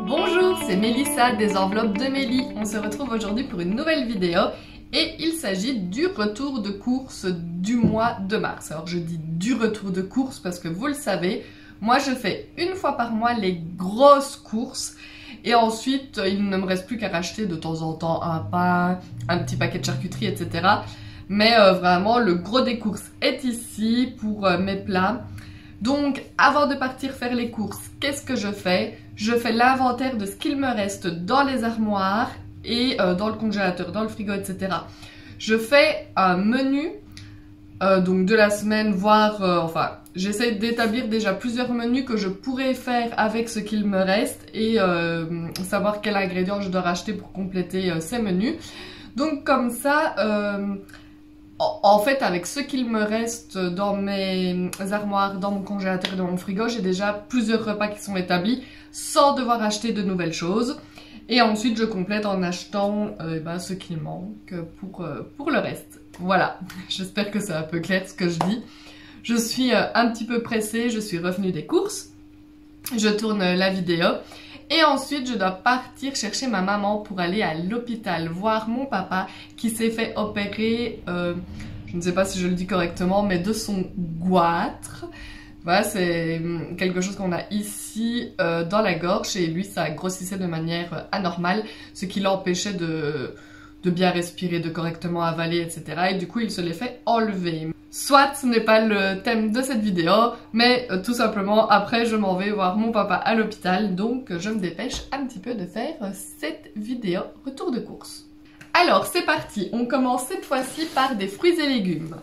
Bonjour, c'est Mélissa des enveloppes de Mélie. On se retrouve aujourd'hui pour une nouvelle vidéo et il s'agit du retour de course du mois de mars. Alors je dis du retour de course parce que vous le savez, moi je fais une fois par mois les grosses courses et ensuite il ne me reste plus qu'à racheter de temps en temps un pain, un petit paquet de charcuterie, etc. Mais vraiment le gros des courses est ici pour mes plats. Donc avant de partir faire les courses, qu'est-ce que je fais? Je fais l'inventaire de ce qu'il me reste dans les armoires et dans le congélateur, dans le frigo, etc. Je fais un menu donc de la semaine, voire enfin j'essaie d'établir déjà plusieurs menus que je pourrais faire avec ce qu'il me reste et savoir quel ingrédient je dois racheter pour compléter ces menus. Donc comme ça, en fait, avec ce qu'il me reste dans mes armoires, dans mon congélateur et dans mon frigo, j'ai déjà plusieurs repas qui sont établis sans devoir acheter de nouvelles choses. Et ensuite, je complète en achetant ce qui manque pour le reste. Voilà, j'espère que c'est un peu clair ce que je dis. Je suis un petit peu pressée, je suis revenue des courses. Je tourne la vidéo. Et ensuite, je dois partir chercher ma maman pour aller à l'hôpital voir mon papa qui s'est fait opérer, je ne sais pas si je le dis correctement, mais de son goitre. Voilà, c'est quelque chose qu'on a ici dans la gorge et lui, ça grossissait de manière anormale, ce qui l'empêchait de bien respirer, de correctement avaler, etc. Et du coup, il se l'est fait enlever. Soit ce n'est pas le thème de cette vidéo, mais tout simplement après je m'en vais voir mon papa à l'hôpital, donc je me dépêche un petit peu de faire cette vidéo retour de course. Alors c'est parti, on commence cette fois-ci par des fruits et légumes.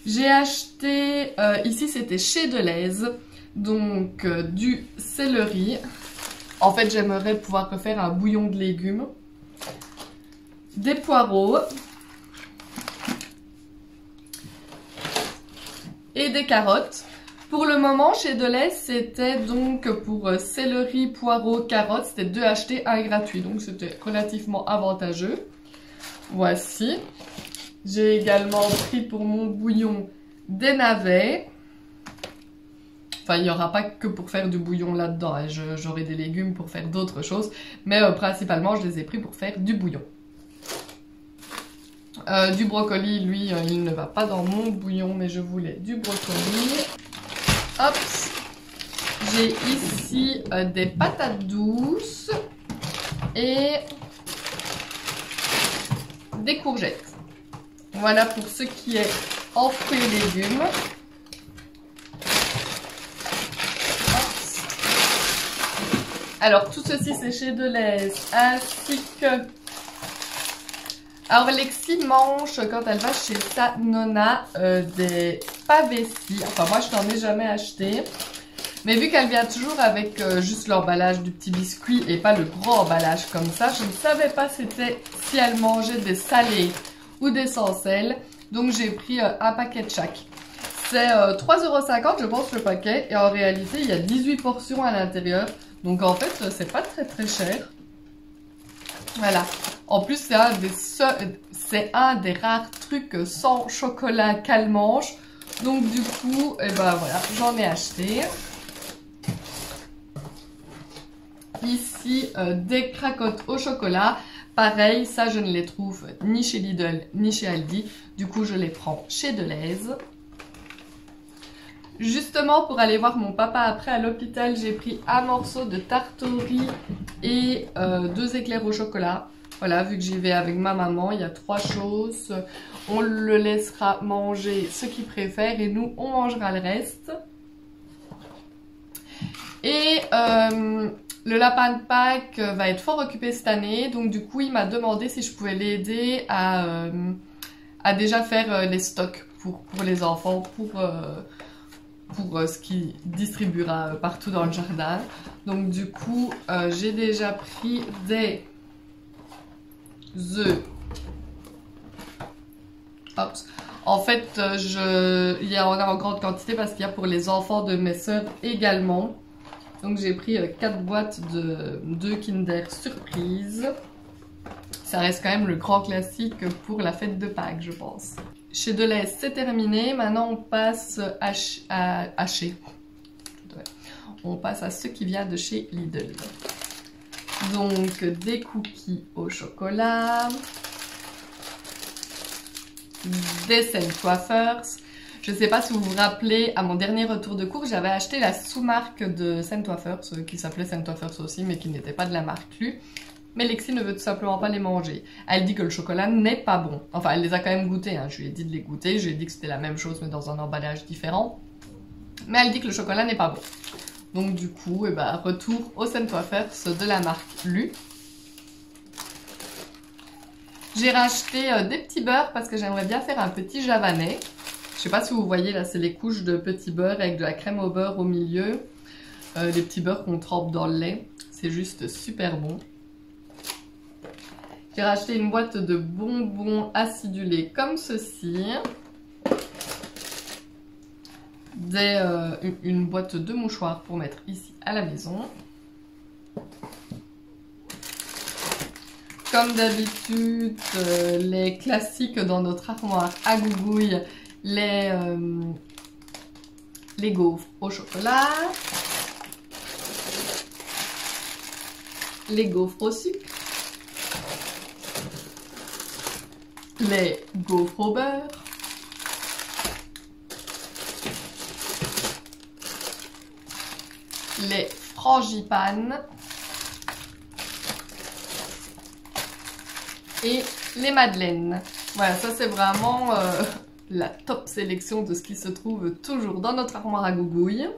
J'ai acheté, ici c'était chez Deleuze, donc du céleri. En fait j'aimerais pouvoir refaire un bouillon de légumes. Des poireaux. Et des carottes. Pour le moment, chez Deleuze, c'était donc pour céleri, poireaux, carottes, c'était 2 achetés, 1 gratuit. Donc c'était relativement avantageux. Voici. J'ai également pris pour mon bouillon des navets. Enfin, il n'y aura pas que pour faire du bouillon là-dedans. Hein. J'aurai des légumes pour faire d'autres choses. Mais principalement, je les ai pris pour faire du bouillon. Du brocoli, lui, il ne va pas dans mon bouillon, mais je voulais du brocoli. Hop, j'ai ici des patates douces et des courgettes. Voilà pour ce qui est en fruits et légumes. Hop. Alors tout ceci c'est chez Deleuze, ainsi que... Alors Lexi mange quand elle va chez sa nonna des pavessis. Enfin moi je n'en ai jamais acheté. Mais vu qu'elle vient toujours avec juste l'emballage du petit biscuit et pas le gros emballage comme ça, je ne savais pas si elle mangeait des salés ou des sans sel. Donc j'ai pris un paquet de chaque. C'est 3,50 € je pense le paquet. Et en réalité il y a 18 portions à l'intérieur. Donc en fait c'est pas très cher. Voilà. En plus, c'est un des rares trucs sans chocolat qu'elle mange. Donc du coup, et ben voilà, j'en ai acheté. Ici, des cracottes au chocolat. Pareil, ça je ne les trouve ni chez Lidl ni chez Aldi. Du coup, je les prends chez Deleuze. Justement, pour aller voir mon papa après à l'hôpital, j'ai pris un morceau de tarte au riz et 2 éclairs au chocolat. Voilà, vu que j'y vais avec ma maman, il y a 3 choses. On le laissera manger ce qu'il préfère et nous, on mangera le reste. Et le lapin de Pâques va être fort occupé cette année. Donc du coup, il m'a demandé si je pouvais l'aider à déjà faire les stocks pour les enfants, pour ce qu'il distribuera partout dans le jardin. Donc du coup, j'ai déjà pris des œufs. Hop. En fait, il y en a en grande quantité parce qu'il y a pour les enfants de mes soeurs également. Donc j'ai pris 4 boîtes de Kinder Surprise. Ça reste quand même le grand classique pour la fête de Pâques, je pense. Chez Deleuze, c'est terminé. Maintenant, on passe à chez... On passe à ce qui vient de chez Lidl. Donc des cookies au chocolat, des Scent Wafers. Je ne sais pas si vous vous rappelez, à mon dernier retour de cours, j'avais acheté la sous-marque de Scent Wafers, qui s'appelait Scent Wafers aussi, mais qui n'était pas de la marque Lu. Mais Lexi ne veut tout simplement pas les manger. Elle dit que le chocolat n'est pas bon. Enfin, elle les a quand même goûtés, hein. Je lui ai dit de les goûter, je lui ai dit que c'était la même chose, mais dans un emballage différent. Mais elle dit que le chocolat n'est pas bon. Donc du coup, eh ben, retour au Scent Wafers de la marque Lu. J'ai racheté des petits beurres parce que j'aimerais bien faire un petit javanais. Je sais pas si vous voyez, là, c'est les couches de petits beurres avec de la crème au beurre au milieu. Des petits beurres qu'on trempe dans le lait. C'est juste super bon. J'ai racheté une boîte de bonbons acidulés comme ceci. Une boîte de mouchoirs pour mettre ici à la maison. Comme d'habitude, les classiques dans notre armoire à gougouille. Les gaufres au chocolat, les gaufres au sucre, les gaufres au beurre, les frangipanes et les madeleines. Voilà, ça c'est vraiment la top sélection de ce qui se trouve toujours dans notre armoire à gougouille.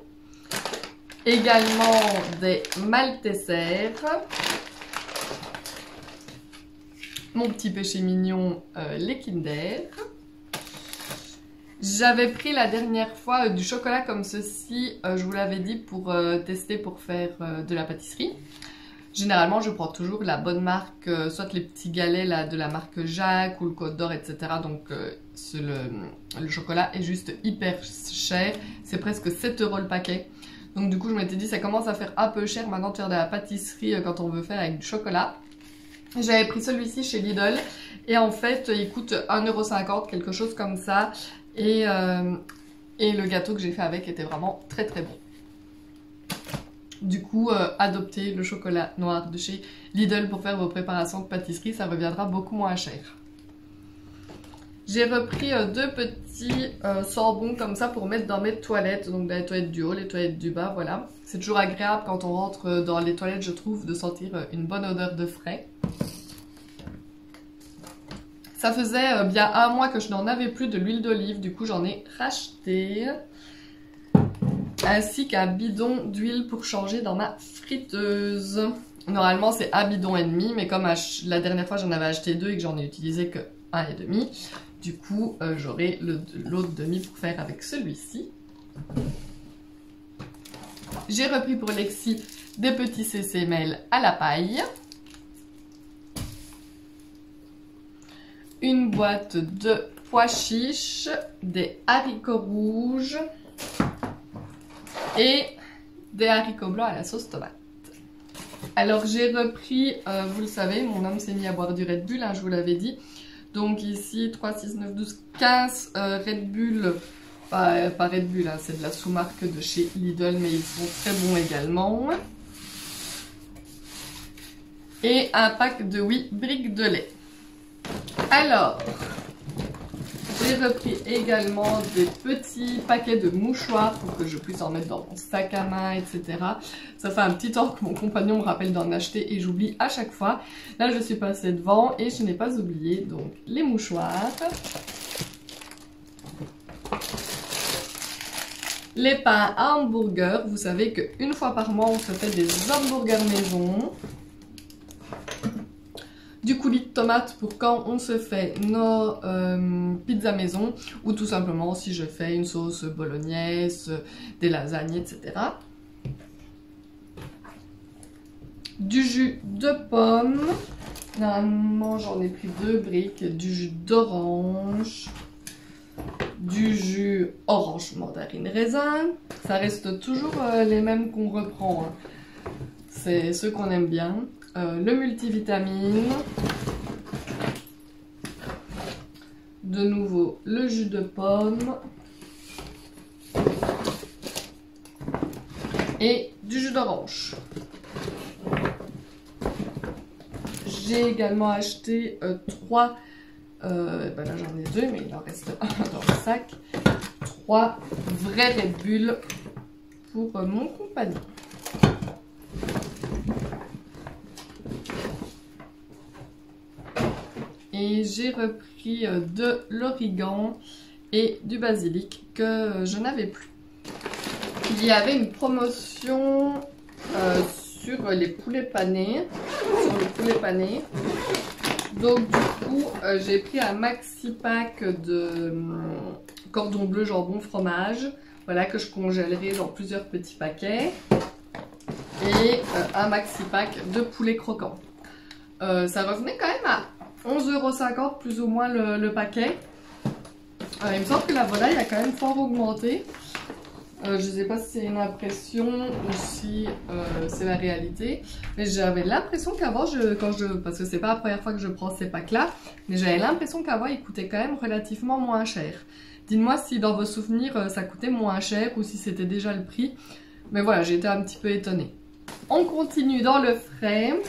Également des maltesers. Mon petit péché mignon, les Kinder. J'avais pris la dernière fois du chocolat comme ceci, je vous l'avais dit, pour tester pour faire de la pâtisserie. Généralement, je prends toujours la bonne marque, soit les petits galets là, de la marque Jacques ou le Côte d'Or, etc. Donc le chocolat est juste hyper cher, c'est presque 7 € le paquet. Donc du coup, je m'étais dit, ça commence à faire un peu cher maintenant de faire de la pâtisserie quand on veut faire avec du chocolat. J'avais pris celui-ci chez Lidl et en fait, il coûte 1,50 €, quelque chose comme ça. Et le gâteau que j'ai fait avec était vraiment très très bon. Du coup, adoptez le chocolat noir de chez Lidl pour faire vos préparations de pâtisserie, ça reviendra beaucoup moins cher. J'ai repris deux petits sambons comme ça pour mettre dans mes toilettes, donc dans les toilettes du haut, les toilettes du bas, voilà. C'est toujours agréable quand on rentre dans les toilettes, je trouve, de sentir une bonne odeur de frais. Ça faisait bien un mois que je n'en avais plus de l'huile d'olive, du coup j'en ai racheté. Ainsi qu'un bidon d'huile pour changer dans ma friteuse. Normalement c'est un bidon et demi, mais comme la dernière fois j'en avais acheté deux et que j'en ai utilisé que 1,5, du coup j'aurai l'autre demi pour faire avec celui-ci. J'ai repris pour Lexi des petits CCML à la paille. Une boîte de pois chiches, des haricots rouges et des haricots blancs à la sauce tomate. Alors j'ai repris, vous le savez, mon homme s'est mis à boire du Red Bull, hein, je vous l'avais dit. Donc ici 3, 6, 9, 12, 15 Red Bull, pas Red Bull, hein, c'est de la sous-marque de chez Lidl, mais ils sont très bons également. Et un pack de 8 briques de lait. Alors, j'ai repris également des petits paquets de mouchoirs pour que je puisse en mettre dans mon sac à main, etc. Ça fait un petit temps que mon compagnon me rappelle d'en acheter et j'oublie à chaque fois. Là, je suis passée devant et je n'ai pas oublié, donc les mouchoirs. Les pains à hamburger, vous savez qu'une fois par mois, on se fait des hamburgers maison. Du coulis de tomates pour quand on se fait nos pizzas maison ou tout simplement si je fais une sauce bolognaise, des lasagnes, etc. Du jus de pomme, normalement j'en ai pris 2 briques, du jus d'orange, du jus orange, mandarine, raisin. Ça reste toujours les mêmes qu'on reprend, hein. C'est ceux qu'on aime bien. Le multivitamine, de nouveau le jus de pomme et du jus d'orange. J'ai également acheté 3, ben là j'en ai 2 mais il en reste un dans le sac, 3 vrais Red Bull pour mon compagnon. Et j'ai repris de l'origan et du basilic que je n'avais plus. Il y avait une promotion sur les poulets panés, donc du coup j'ai pris un maxi pack de cordon bleu jambon fromage, voilà, que je congèlerai dans plusieurs petits paquets, et un maxi pack de poulet croquant. Ça revenait quand même à 11,50 € plus ou moins le paquet. Il me semble que la volaille a quand même fort augmenté. Je ne sais pas si c'est une impression ou si c'est la réalité, mais j'avais l'impression qu'avant, parce que c'est pas la première fois que je prends ces packs-là, mais j'avais l'impression qu'avant ils coûtaient quand même relativement moins cher. Dites-moi si dans vos souvenirs ça coûtait moins cher ou si c'était déjà le prix, mais voilà, j'ai été un petit peu étonnée. On continue dans le frais.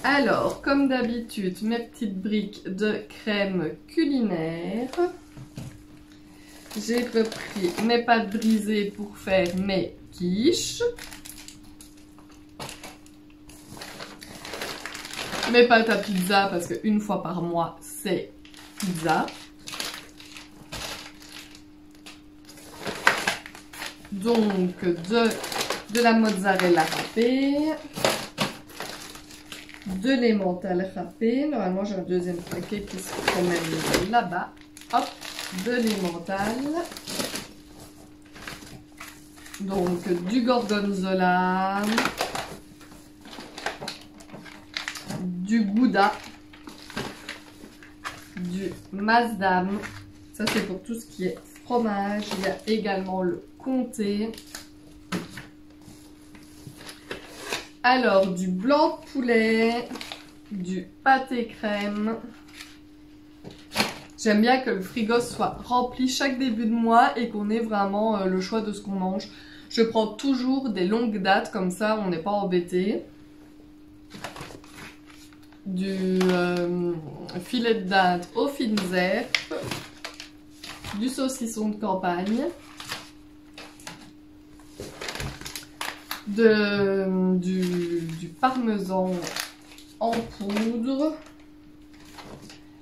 Alors, comme d'habitude, mes petites briques de crème culinaire. J'ai repris mes pâtes brisées pour faire mes quiches. Mes pâtes à pizza parce qu'une fois par mois, c'est pizza. Donc, de la mozzarella râpée. De l'emmental râpé. Normalement, j'ai un deuxième paquet qui se promène là-bas. Hop, de l'emmental. Donc, du gorgonzola. Du gouda. Du masdam. Ça, c'est pour tout ce qui est fromage. Il y a également le comté. Alors, du blanc de poulet, du pâté crème. J'aime bien que le frigo soit rempli chaque début de mois et qu'on ait vraiment le choix de ce qu'on mange. Je prends toujours des longues dates, comme ça on n'est pas embêté. Du filet de dinde aux fines herbes. Du saucisson de campagne. Du parmesan en poudre.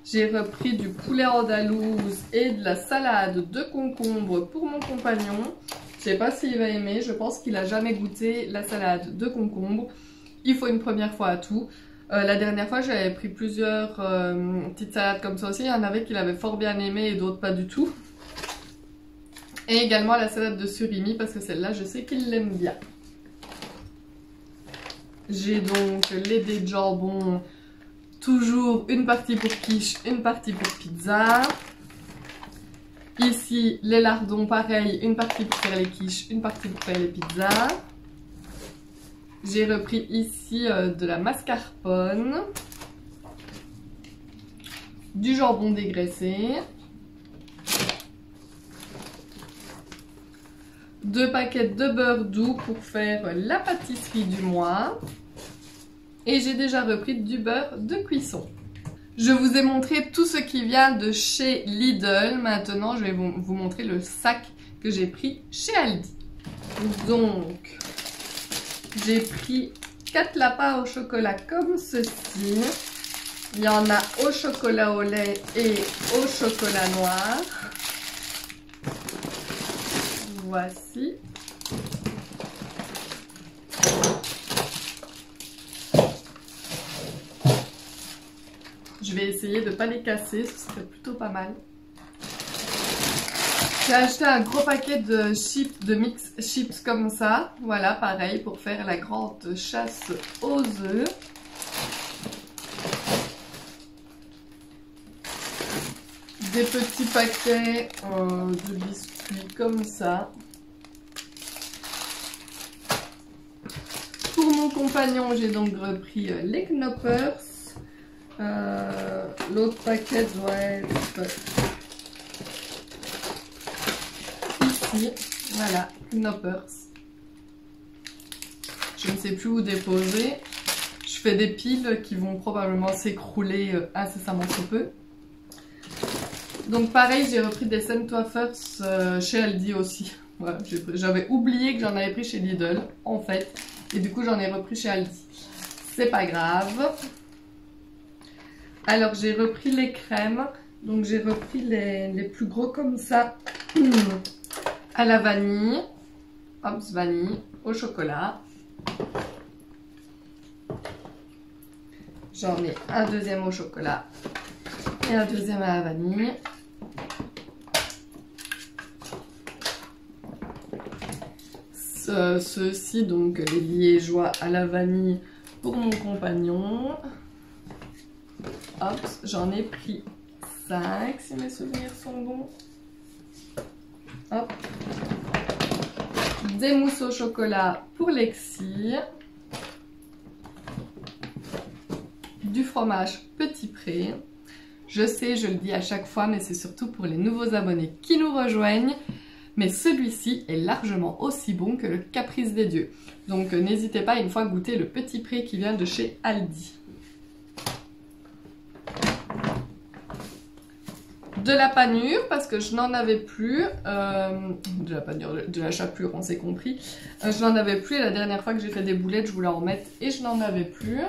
J'ai repris du poulet andalouse et de la salade de concombre pour mon compagnon. Je sais pas s'il va aimer, je pense qu'il a jamais goûté la salade de concombre. Il faut une première fois à tout. La dernière fois j'avais pris plusieurs petites salades comme ça aussi. Il y en avait qu'il avait fort bien aimé et d'autres pas du tout. Et également la salade de surimi parce que celle-là je sais qu'il l'aime bien. J'ai donc les dés de jambon, toujours une partie pour quiche, une partie pour pizza. Ici, les lardons, pareil, une partie pour faire les quiches, une partie pour faire les pizzas. J'ai repris ici de la mascarpone, du jambon dégraissé, 2 paquets de beurre doux pour faire la pâtisserie du mois. Et j'ai déjà repris du beurre de cuisson. Je vous ai montré tout ce qui vient de chez Lidl. Maintenant, je vais vous montrer le sac que j'ai pris chez Aldi. Donc, j'ai pris 4 lapins au chocolat comme ceci. Il y en a au chocolat au lait et au chocolat noir. Voici. Je vais essayer de ne pas les casser, ce serait plutôt pas mal. J'ai acheté un gros paquet de chips, de mix chips comme ça. Voilà, pareil, pour faire la grande chasse aux œufs. Des petits paquets de biscuits comme ça. Pour mon compagnon, j'ai donc repris les Knoppers. L'autre paquet doit être ici. Voilà, Knoppers. Je ne sais plus où déposer. Je je fais des piles qui vont probablement s'écrouler incessamment sous peu. Donc pareil, j'ai repris des Scentwafers chez Aldi aussi. Voilà, j'avais oublié que j'en avais pris chez Lidl, en fait. Et du coup, j'en ai repris chez Aldi. C'est pas grave. Alors, j'ai repris les crèmes. Donc, j'ai repris les plus gros comme ça. À la vanille. Hop, vanille. Au chocolat. J'en ai un deuxième au chocolat. Et un deuxième à la vanille. Ceux-ci, donc les liégeois à la vanille pour mon compagnon. Hop, j'en ai pris 5 si mes souvenirs sont bons. Hop. Des mousses au chocolat pour Lexi. Du fromage Petit Pré. Je sais, je le dis à chaque fois, mais c'est surtout pour les nouveaux abonnés qui nous rejoignent. Mais celui-ci est largement aussi bon que le Caprice des Dieux. Donc n'hésitez pas une fois goûter le Petit Pré qui vient de chez Aldi. De la panure, parce que je n'en avais plus. De la panure, de la chapelure, on s'est compris. Je n'en avais plus et la dernière fois que j'ai fait des boulettes, je voulais en mettre et je n'en avais plus.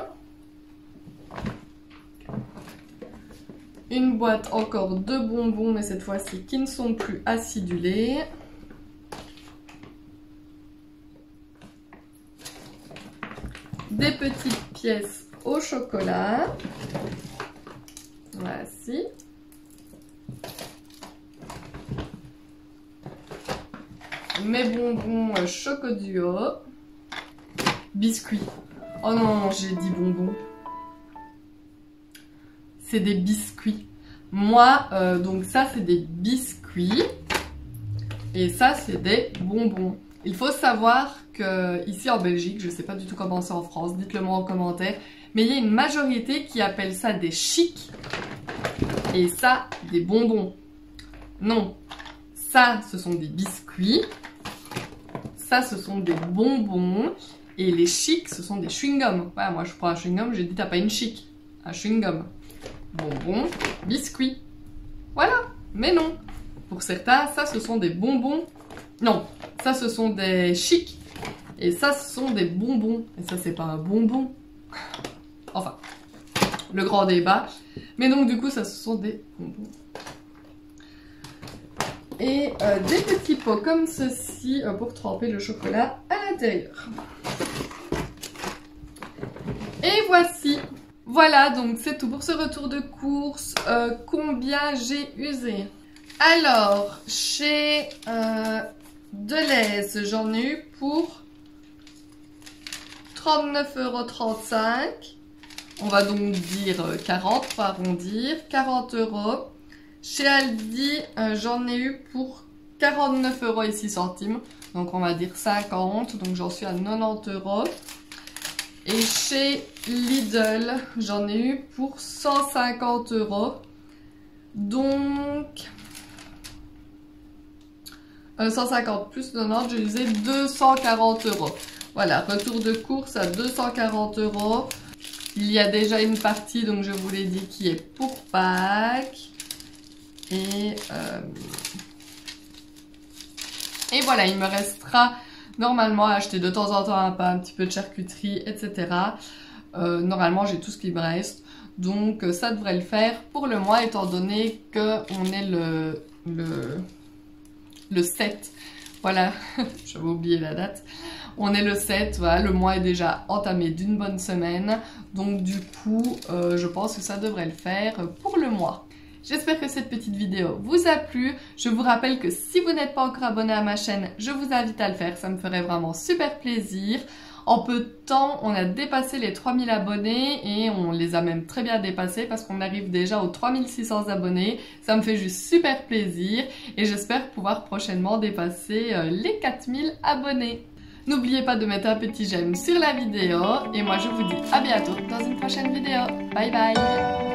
Une boîte encore de bonbons, mais cette fois-ci qui ne sont plus acidulés. Des petites pièces au chocolat. Voici. Mes bonbons Chocoduo. Biscuits. Oh non, j'ai dit bonbons. C'est des biscuits. Moi, donc ça c'est des biscuits. Et ça c'est des bonbons. Il faut savoir que ici en Belgique, je ne sais pas du tout comment c'est en France, dites-le moi en commentaire. Mais il y a une majorité qui appelle ça des chics. Et ça, des bonbons. Non. Ça, ce sont des biscuits. Ça, ce sont des bonbons. Et les chics, ce sont des chewing-gums. Voilà, moi je prends un chewing-gum, j'ai dit t'as pas une chic. Un chewing-gum. Bonbons, biscuits. Voilà, mais non. Pour certains, ça ce sont des bonbons. Non, ça ce sont des chics. Et ça ce sont des bonbons. Et ça c'est pas un bonbon. Enfin, le grand débat. Mais donc du coup, ça ce sont des bonbons. Et des petits pots comme ceci pour tremper le chocolat à l'intérieur. Et voici. Voilà, donc c'est tout pour ce retour de course. Combien j'ai usé? Alors, chez Deleuze, j'en ai eu pour 39,35 €. On va donc dire 40 pour arrondir. 40 €. Chez Aldi, j'en ai eu pour 49,06 €. Donc on va dire 50. Donc j'en suis à 90 €. Et chez Lidl, j'en ai eu pour 150 €. Donc 150 plus 90, j'ai usé 240 €. Voilà, retour de course à 240 €. Il y a déjà une partie, donc je vous l'ai dit, qui est pour Pâques. Et voilà, il me restera normalement à acheter de temps en temps un pain, un petit peu de charcuterie, etc. Normalement, j'ai tout ce qui me reste. Donc, ça devrait le faire pour le mois, étant donné qu'on est le 7. Voilà, j'avais oublié la date. On est le 7, voilà, le mois est déjà entamé d'une bonne semaine. Donc, du coup, je pense que ça devrait le faire pour le mois. J'espère que cette petite vidéo vous a plu. Je vous rappelle que si vous n'êtes pas encore abonné à ma chaîne, je vous invite à le faire. Ça me ferait vraiment super plaisir. En peu de temps, on a dépassé les 3000 abonnés et on les a même très bien dépassés parce qu'on arrive déjà aux 3600 abonnés. Ça me fait juste super plaisir et j'espère pouvoir prochainement dépasser les 4000 abonnés. N'oubliez pas de mettre un petit j'aime sur la vidéo et moi je vous dis à bientôt dans une prochaine vidéo. Bye bye!